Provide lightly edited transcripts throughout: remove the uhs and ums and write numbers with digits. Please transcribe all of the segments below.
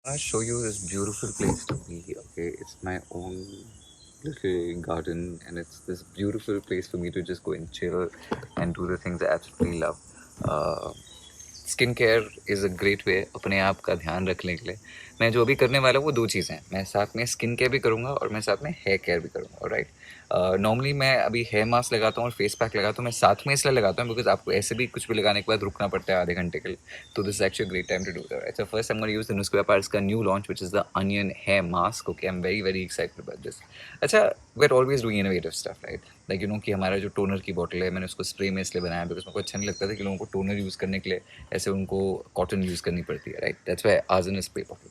I'll show you this beautiful place to be. Okay, it's my own little garden, and it's this beautiful place for me to just go and chill and do the things I absolutely love. Skin care is a great way अपने आप का ध्यान रखने के लिए. मैं जो भी करने वाला हूँ वो दो चीज़ें हैं. मैं साथ में स्किन केयर भी करूँगा और मैं साथ में हेयर केयर भी करूँगा. राइट. नॉर्मली मैं अभी हेयर मास्क लगाता हूँ और फेस पैक लगाता हूँ. मैं साथ में इसलिए लगाता हूँ बिकॉज आपको ऐसे भी कुछ भी लगाने के बाद रुकना पड़ता है आधे घंटे के लिए. तो this is actually great time to do that. Right. So first I am gonna use the नुस्खा पार्ट्स का new launch which is the onion hair mask. Okay, I am very very excited about this. अच्छा, we are always doing innovative stuff. Right. Like कि हमारा जो toner की bottle है मैंने उसको स्प्रे में इसलिए बनाया बिकॉज मेरे को अच्छा नहीं लगता था कि लोगों को टोनर यूज़ करने के लिए ऐसे उनको कॉटन यूज़ करनी पड़ती है. राइट. दैट्स व्हाई आज़न स्प्रे बॉटल.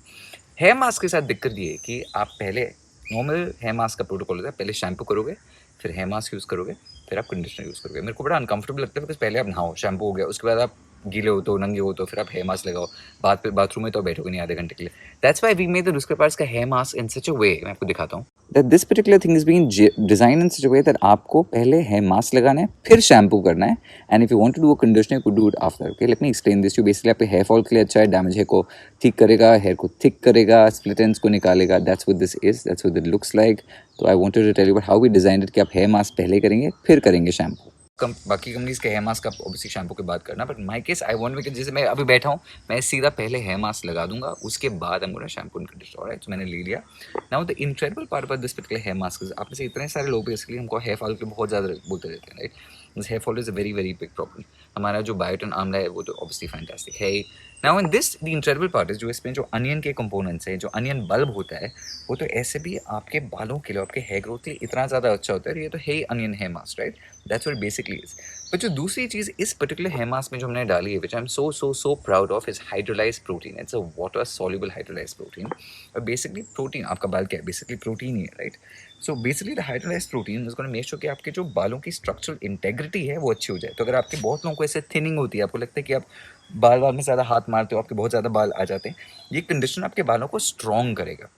हेयर मास्क के साथ दिक्कत ये है कि आप पहले नॉर्मल हेयर मास्क का प्रोटोकॉल होता है. पहले शैम्पू करोगे, फिर हेयर मास्क यूज़ करोगे, फिर आप कंडीशनर यूज़ करोगे. मेरे को बड़ा अनकंफर्टेबल लगता है बिकॉज पहले आप नहाओ, शैम्पू हो गया, उसके बाद आप गीले हो तो नंगे हो तो फिर आप हेयर मास्क लगाओ. बाथरूम में तो बैठोगे नहीं आधे घंटे के लिए. That's why we made the नुस्खा पार्ट्स का hair mask in such a way. मैं आपको दिखाता हूँ that this particular thing is being designed in such a way that आपको पहले हेयर मास्क लगाना है, फिर शैम्पू करना है. And if you want to do a conditioner you could do it after. Okay, let me explain this. जो basically आपके hair fall के लिए अच्छा है, डैमेज हेयर को ठीक करेगा, हेयर को थिक करेगा, स्प्लिट एंड्स को निकालेगा. That's what this is, that's what it looks like. तो I wanted to tell you about how we designed it कि आप हेयर मास्क पहले करेंगे फिर करेंगे शैम्पू. बाकी कंपनीज के हेयर मास्क का ऑब्वियसली शैम्पू के बाद करना, but my case I want कि जैसे मैं अभी बैठा हूँ, मैं सीधा पहले हेयर मास्क लगा दूंगा, उसके बाद हम शैम्पू एंड कंडीशनर. राइट. तो मैंने ले लिया. Now the incredible part about this particular hair mask is, आप में से इतने सारे लोग बेसिकली हमको हेयर फॉल के बहुत ज़्यादा बोलते रहते हैं. Right. This hair fall is a very very big problem. हमारा जो बायोटिन आमला है वो तो ऑब्वियसली फैंटास्टिक है. Now in this the incredible part is, जो इसमें जो अनियन के कंपोनेंट्स है, जो अनियन बल्ब होता है, वो तो ऐसे भी आपके बालों के लिए, आपके हेयर ग्रोथ के लिए इतना ज़्यादा अच्छा होता है. ये तो है ही onion hair mask. Right. That's what basically is. पर जो दूसरी चीज़ इस पर्टिकुलर हेयर मास्क में जो हमने डाली है, which I am so so so proud of, is hydrolyse protein. It's a water soluble hydrolyse protein. और बेसिकली प्रोटीन, आपका बाल क्या है, बेसिकली प्रोटीन ही है. Right. So basically the hydrolyse protein is gonna make sure कि आपके जो बालों की स्ट्रक्चरल इंटेग्रिटी है वो अच्छी हो जाए. तो अगर आपके बहुत लोगों को ऐसे थिनिंग होती है, आपको लगता है कि आप बाल बाल में ज़्यादा हाथ मारते हो, आपके बहुत ज़्यादा बाल आ जाते हैं, ये कंडीशन आपके बालों को स्ट्रॉन्ग करेगा.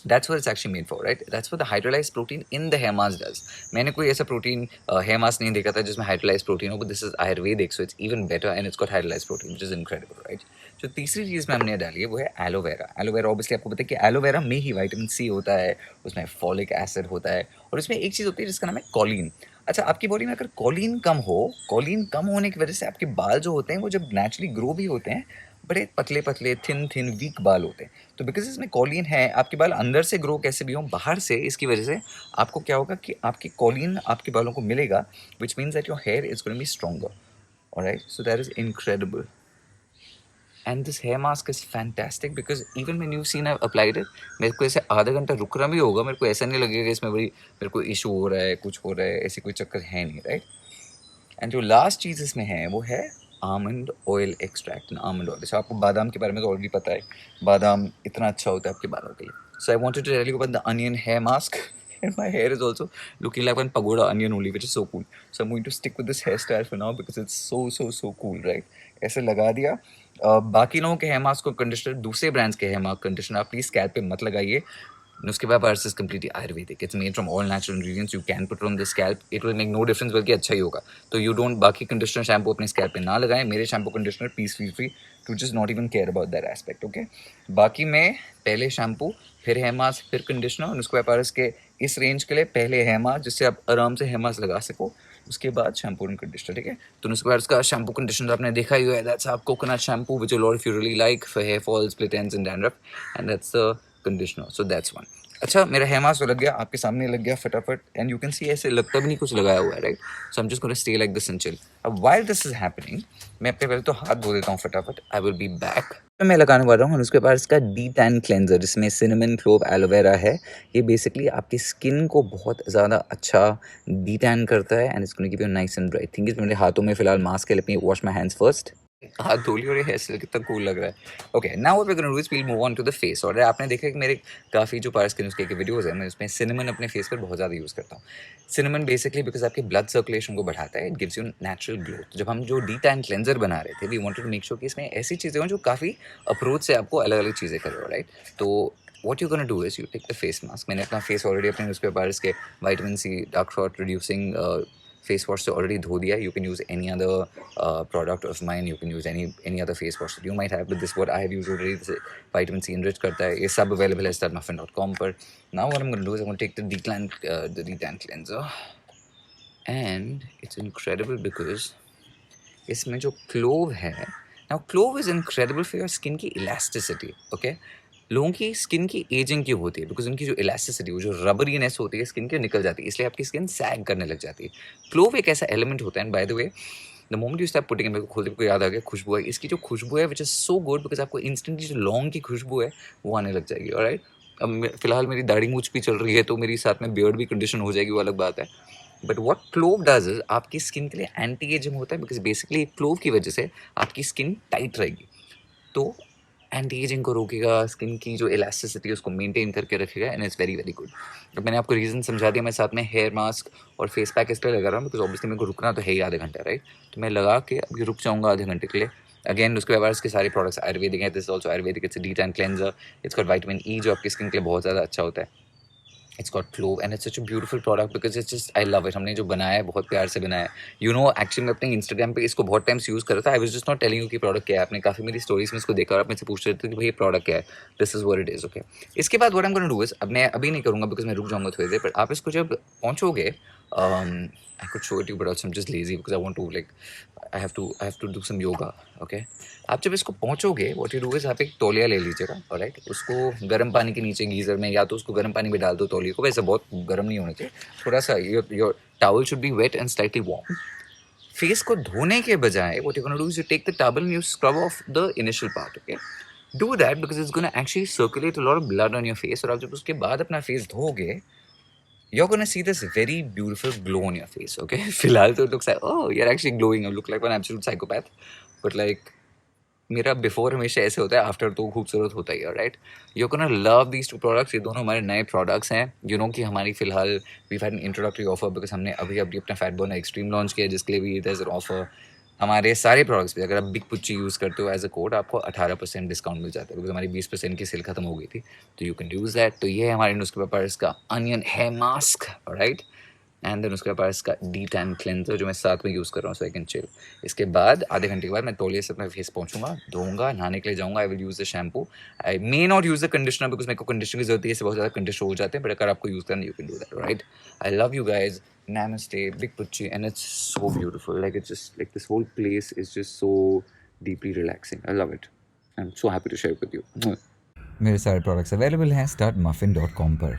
That's what it's actually made for, right? That's what the hydrolyzed protein in the hair mask does. मैंने कोई ऐसा प्रोटीन हेयर मास्क नहीं देखा था जिसमें हाइड्रोलाइज प्रोटीन हो, but this is Ayurvedic, so it's even better and it's got hydrolyse protein which is incredible. Right. जो तीसरी चीज़ में हमने डाली है वो है एलोवेरा. एलोवेरा ऑब्वियसली आपको पता है कि एलोवेरा में ही विटामिन सी होता है, उसमें फॉलिक एसिड होता है, और उसमें एक चीज़ होती है जिसका नाम है कॉलिन. अच्छा, आपकी बॉडी में अगर कॉलिन कम हो, कॉलिन कम होने की वजह से आपके बाल जो होते हैं वो जब नेचुरली ग्रो भी होते हैं, बड़े पतले पतले थिन थिन वीक बाल होते हैं. तो बिकॉज इसमें कॉलिन है, आपके बाल अंदर से ग्रो कैसे भी हो, बाहर से इसकी वजह से आपको क्या होगा कि आपकी कॉलिन आपके बालों को मिलेगा, which means that your hair is going be stronger. Alright. So that is incredible. And this hair mask is fantastic because even when you seen I applied it, मेरे को ऐसे आधा घंटा रुकना भी होगा, मेरे को ऐसा नहीं लगेगा कि इसमें बड़ी मेरे को इशू हो रहा है, कुछ हो रहा है, ऐसी कोई चक्कर है नहीं. राइट. एंड जो लास्ट चीज़ इसमें है वो है almond oil extract. Almond oil, जैसे आपको बादाम के बारे में तो ऑलरेडी पता है, बादाम इतना अच्छा होता है आपके बालों के लिए. So I wanted to tell you about the onion hair mask. And my hair is also looking like one pagoda onion only, which is so cool. So I'm going to stick with this hairstyle for now because it's so so so cool, right? ऐसे लगा दिया. बाकी लोगों के hair mask को conditioner, दूसरे brands के hair mask conditioner आप प्लीज स्कैल्प पे मत लगाइए. Nusquiba Bars is completely Ayurvedic. It's made from all natural ingredients. You can put it on the scalp. It will make no difference बल्कि अच्छा ही होगा. तो you don't बाकी कंडीशनर शैम्पू अपने स्कैल्प पे ना लगाएं. मेरे shampoo conditioner please feel free to just not even care about that aspect. Okay. बाकी मैं पहले शैम्पू, फिर हेयर मास्क, फिर कंडीशनर. Nusquiba Bars के इस रेंज के लिए पहले हेयर मास्क जिससे आप आराम से हेयर मास्क लगा सको, उसके बाद शैम्पू एंड कंडीशनर. ठीक है. तो Nusquiba Bars का शैम्पू कंडीशनर आपने देखा ही है. दैट्स आप coconut shampoo which a lot of you really like for hair fall, split ends and dandruff, and that's the conditioner. So that's one. अच्छा, मेरा हेयर मास्क लग गया, आपके सामने लग गया फटाफट, एंड यू कैन सी ऐसे लगता भी नहीं कुछ लगाया हुआ है. Right. So I am just gonna stay like this and chill. अब व्हाइल दिस इज हैपनिंग, मैं अपने पहले तो हाथ धो देता हूँ फटाफट. I will be back. मैं लगाने वाला हूँ उसके बाद इसका डी टैन क्लेंजर जिसमें सिनेमन, क्लोव, एलोवेरा है. ये बेसिकली आपकी स्किन को बहुत ज़्यादा अच्छा डी टैन करता है and it's gonna give you nice and bright. Thing is मेरे हाथों में फिलहाल मास्क है. Let me wash my hands first. हाथ धो ली और ये हेयर स्टाइल कितना कूल लग रहा है. Okay, now what we gonna do is we'll move on to the face. और आपने देखा कि मेरे काफ़ी जो पार्स के उसके वीडियोज़ हैं, मैं उसमें सिनेमन अपने फेस पर बहुत ज़्यादा यूज़ करता हूँ. सिनेमन बेसिकली बिकॉज आपके ब्लड सर्कुलेशन को बढ़ाता है. It gives you natural glow. तो जब हम जो डी टैन क्लेंजर बना रहे थे, we wanted to make sure कि इसमें ऐसी चीज़ें हों जो काफ़ी अप्रोच से आपको अलग अलग चीज़ें कर रहे हो. राइट. तो what you're going to do is you take the face mask. मैंने अपना फेस ऑलरेडी अपने उसके बार इसके vitamin C, dark spot reducing face wash से ऑलरेडी धो दिया है. You can use any other product of mine, you can use any other face wash you might have, but this what I have used already. Vitamin C enrich करता है. ये सब available है starmuffin.com पर. Now what I am gonna do is I am gonna take the Detan cleanser, and it's incredible because इसमें जो clove है, now clove is incredible for your skin की इलास्टिसिटी. ओके, लोगों की स्किन की ageing क्यों होती है? बिकॉज उनकी जो इलास्टिसिटी, वो जो रबरीनेस होती है स्किन की, निकल जाती है, इसलिए आपकी स्किन सैग करने लग जाती है. क्लोव एक ऐसा एलिमेंट होता है, and by the way the moment you start putting, मेरे को खोलते को याद आ गया खुशबू है इसकी. जो खुशबू है which is so good, because आपको इंस्टेंटली जो लौंग की खुशबू है वो आने लग जाएगी. ऑलराइट, अब फिलहाल मेरी दाढ़ी मूछ भी चल रही है, तो मेरी साथ में बियर्ड भी कंडीशन हो जाएगी, वो अलग बात है. But what clove does is आपकी स्किन के लिए एंटी एजिंग होता है, बिकॉज बेसिकली क्लोव की वजह से आपकी स्किन टाइट रहेगी, तो एंटी एजिंग को रोकेगा, स्किन की जो इलास्टिसिटी है उसको मेंटेन करके रखेगा, and it's very very good. अब मैंने आपको रीज़न समझा दिया. मैं साथ में हेयर मास्क और फेस पैक इसलिए लगा रहा हूँ बिकॉज ऑब्वियसली मेरे को रुकना तो है ही आधे घंटे, राइट. तो मैं लगा के अभी रुक जाऊँगा आधे घंटे के लिए. अगेन उसके बाद इसके सारे प्रोडक्ट्स आयुर्वेदिक हैं. This also Ayurvedic. It's Detan cleanser. It's got vitamin E जो आपकी स्किन के लिए बहुत ज़्यादा अच्छा होता है. It's got clove and it's such a beautiful product because it's just I love it. हमने जो बनाया है बहुत प्यार से बनाया है. You know, actually मैं अपने Instagram पे इसको बहुत टाइम से यूज़ कर रहा था. I was just not telling you कि प्रोडक्ट क्या है. आपने काफ़ी मेरी स्टोरीज में इसको देखा और आप मुझसे पूछ रहे थे कि भाई ये प्रोडक्ट क्या है. This is what it is, okay. इसके बाद what I'm gonna do is, अब मैं अभी नहीं करूँगा बिकॉज मैं रुक जाऊँगा थोड़ी देर, पर आप इसको जब पहुँचोगे, I could show it to you but also I'm just lazy because I want to like I have to do some yoga, okay. आप जब इसको पहुँचोगे, what you do is आप एक तौलिया ले लीजिएगा, ऑलराइट. उसको गर्म पानी के नीचे गीज़र में, या तो उसको गर्म पानी में डाल दो तौलिए को. वैसे बहुत गर्म नहीं होना चाहिए, थोड़ा सा your towel should be wet and slightly warm. Face को धोने के बजाय what you're gonna do is you take the towel and you scrub off the initial part, okay. Do that because it's gonna actually circulate a lot of blood on your face. और आप जब उसके बाद अपना face धोगे, you're gonna see this very beautiful glow on your face, okay. फिलहाल तो it looks like, oh, you're actually glowing. I look like an absolute psychopath, but like मेरा before हमेशा ऐसे होता है, आफ्टर तो खूबसूरत होता ही है, right. You can love these two products. ये दोनों हमारे नए प्रोडक्ट्स हैं. यू नो कि हमारी फिलहाल we had an introductory offer because हमने अभी अपना फैट बर्नर एक्सट्रीम लॉन्च किया, जिसके लिए भी देयर इज एन ऑफर. हमारे सारे प्रोडक्ट्स पे अगर आप बिग पुच्ची यूज़ करते हो एज अ कोड, आपको 18% डिस्काउंट मिल जाता है, बिकॉज हमारी 20% की सेल खत्म हो गई थी. तो यू कैन यूज़ दैट. तो ये है हमारे नुस्खे पेपर्स का onion hair mask, right. And then उसके पास इसका Detan cleanser जो मैं साथ में यूज़ कर रहा हूँ, सो आई कैन चिल. इसके बाद आधे घंटे के बाद मैं तौलिए से अपना फेस पहुँचूंगा, धोऊंगा, नहाने के लिए जाऊँगा. I will use the shampoo. I may not use the conditioner because मेरे को कंडीशनर की जरूरत है, इससे बहुत ज़्यादा कंडीशनर हो जाते हैं, बट अगर आपको यूज़ करना, you can do that, right. I love you guys. Namaste, Big Pucci, and it's so beautiful. Like it's just like this whole place is just so deeply relaxing. I love it. I'm so happy to share it with you. मेरे सारे products available हैं starmuffin.com पर.